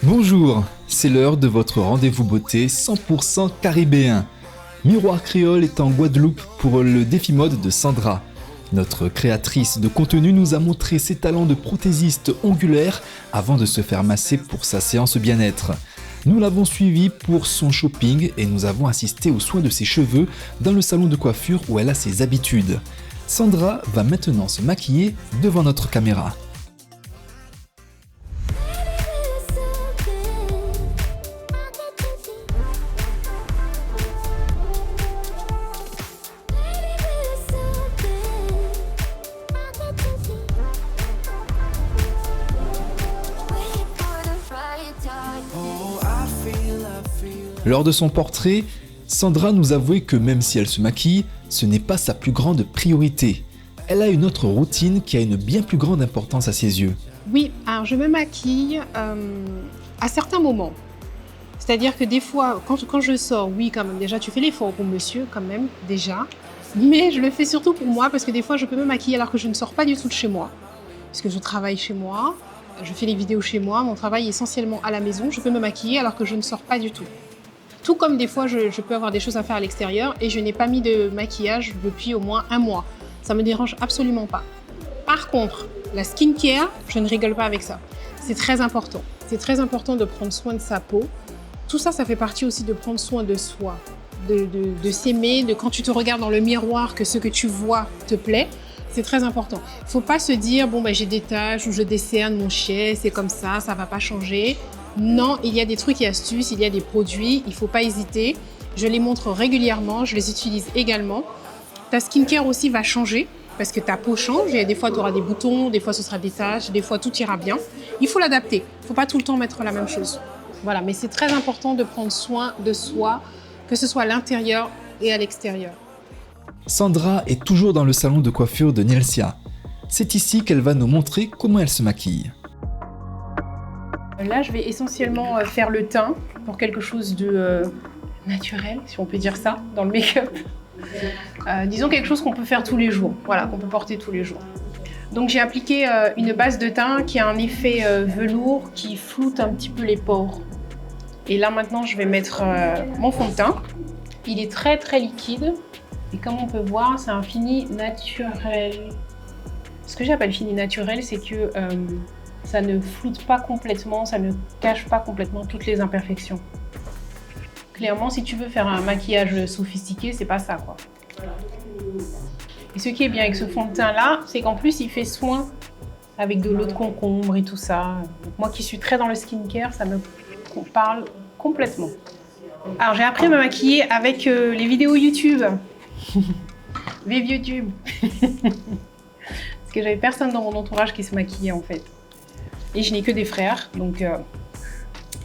Bonjour, c'est l'heure de votre rendez-vous beauté 100% caribéen. Miroir Créole est en Guadeloupe pour le défi mode de Sandra. Notre créatrice de contenu nous a montré ses talents de prothésiste ongulaire avant de se faire masser pour sa séance bien-être. Nous l'avons suivie pour son shopping et nous avons assisté aux soins de ses cheveux dans le salon de coiffure où elle a ses habitudes. Sandra va maintenant se maquiller devant notre caméra. Lors de son portrait, Sandra nous avouait que même si elle se maquille, ce n'est pas sa plus grande priorité. Elle a une autre routine qui a une bien plus grande importance à ses yeux. Oui, alors je me maquille à certains moments. C'est-à-dire que des fois, quand je sors, oui, quand même, déjà tu fais l'effort pour monsieur, quand même, déjà. Mais je le fais surtout pour moi parce que des fois je peux me maquiller alors que je ne sors pas du tout de chez moi. Parce que je travaille chez moi, je fais les vidéos chez moi, mon travail est essentiellement à la maison, je peux me maquiller alors que je ne sors pas du tout. Tout comme des fois, je peux avoir des choses à faire à l'extérieur et je n'ai pas mis de maquillage depuis au moins un mois. Ça ne me dérange absolument pas. Par contre, la skincare, je ne rigole pas avec ça. C'est très important. C'est très important de prendre soin de sa peau. Tout ça, ça fait partie aussi de prendre soin de soi, de s'aimer, de quand tu te regardes dans le miroir, que ce que tu vois te plaît. C'est très important. Il ne faut pas se dire, bon, j'ai des taches ou je décerne mon chien, c'est comme ça ne va pas changer. Non, il y a des trucs et astuces, il y a des produits, il ne faut pas hésiter. Je les montre régulièrement, je les utilise également. Ta skincare aussi va changer parce que ta peau change. Il y a des fois, tu auras des boutons, des fois, ce sera des taches, des fois, tout ira bien. Il faut l'adapter. Il ne faut pas tout le temps mettre la même chose. Voilà, mais c'est très important de prendre soin de soi, que ce soit à l'intérieur et à l'extérieur. Sandra est toujours dans le salon de coiffure de Nielsia. C'est ici qu'elle va nous montrer comment elle se maquille. Là, je vais essentiellement faire le teint pour quelque chose de naturel, si on peut dire ça, dans le make-up. Disons quelque chose qu'on peut faire tous les jours, voilà, qu'on peut porter tous les jours. Donc j'ai appliqué une base de teint qui a un effet velours qui floute un petit peu les pores. Et là maintenant, je vais mettre mon fond de teint. Il est très très liquide et comme on peut voir, c'est un fini naturel. Ce que j'appelle fini naturel, c'est que ça ne floute pas complètement, ça ne cache pas complètement toutes les imperfections. Clairement, si tu veux faire un maquillage sophistiqué, c'est pas ça, quoi. Et ce qui est bien avec ce fond de teint là, c'est qu'en plus il fait soin avec de l'eau de concombre et tout ça. Donc, moi qui suis très dans le skincare, ça me parle complètement. Alors j'ai appris à me maquiller avec les vidéos YouTube. Vive YouTube. Parce que j'avais personne dans mon entourage qui se maquillait en fait. Et je n'ai que des frères, donc ils ne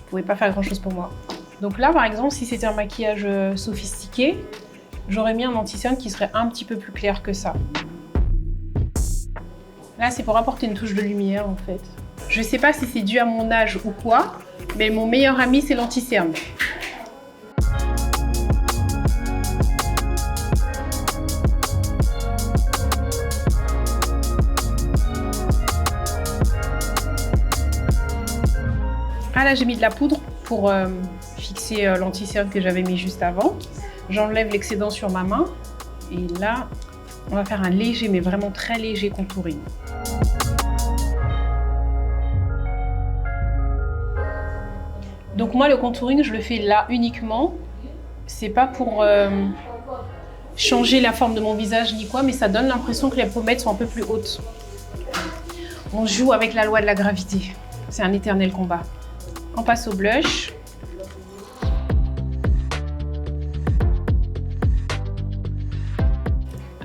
pouvaient pas faire grand-chose pour moi. Donc là, par exemple, si c'était un maquillage sophistiqué, j'aurais mis un anti-cerne qui serait un petit peu plus clair que ça. Là, c'est pour apporter une touche de lumière, en fait. Je ne sais pas si c'est dû à mon âge ou quoi, mais mon meilleur ami, c'est l'anti-cerne. Ah là, j'ai mis de la poudre pour fixer l'anti-cerne que j'avais mis juste avant. J'enlève l'excédent sur ma main. Et là, on va faire un léger, mais vraiment très léger contouring. Donc moi, le contouring, je le fais là uniquement. C'est pas pour changer la forme de mon visage ni quoi, mais ça donne l'impression que les pommettes sont un peu plus hautes. On joue avec la loi de la gravité. C'est un éternel combat. On passe au blush.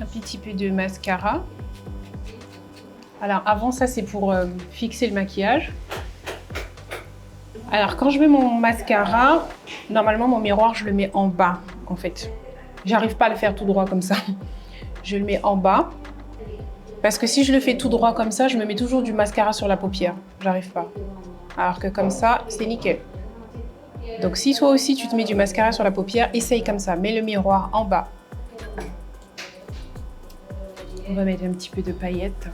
Un petit peu de mascara. Alors avant ça, c'est pour fixer le maquillage. Alors quand je mets mon mascara, normalement mon miroir, je le mets en bas en fait. J'arrive pas à le faire tout droit comme ça. Je le mets en bas. Parce que si je le fais tout droit comme ça, je me mets toujours du mascara sur la paupière. J'arrive pas. Alors que comme ça, c'est nickel. Donc si toi aussi tu te mets du mascara sur la paupière, essaye comme ça. Mets le miroir en bas. On va mettre un petit peu de paillettes.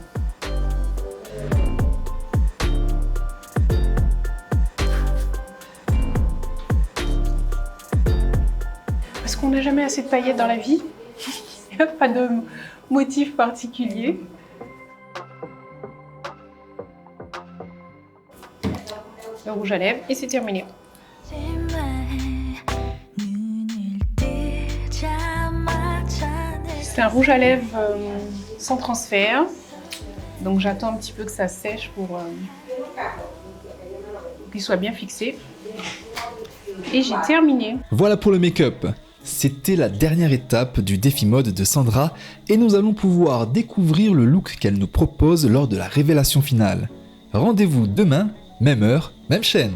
qu'on n'a jamais assez de paillettes dans la vie. Il n'y a pas de motif particulier. Le rouge à lèvres et c'est terminé. C'est un rouge à lèvres sans transfert. Donc j'attends un petit peu que ça sèche pour qu'il soit bien fixé. Et j'ai terminé. Voilà pour le make-up. C'était la dernière étape du défi mode de Sandra et nous allons pouvoir découvrir le look qu'elle nous propose lors de la révélation finale. Rendez-vous demain, même heure, même chaîne.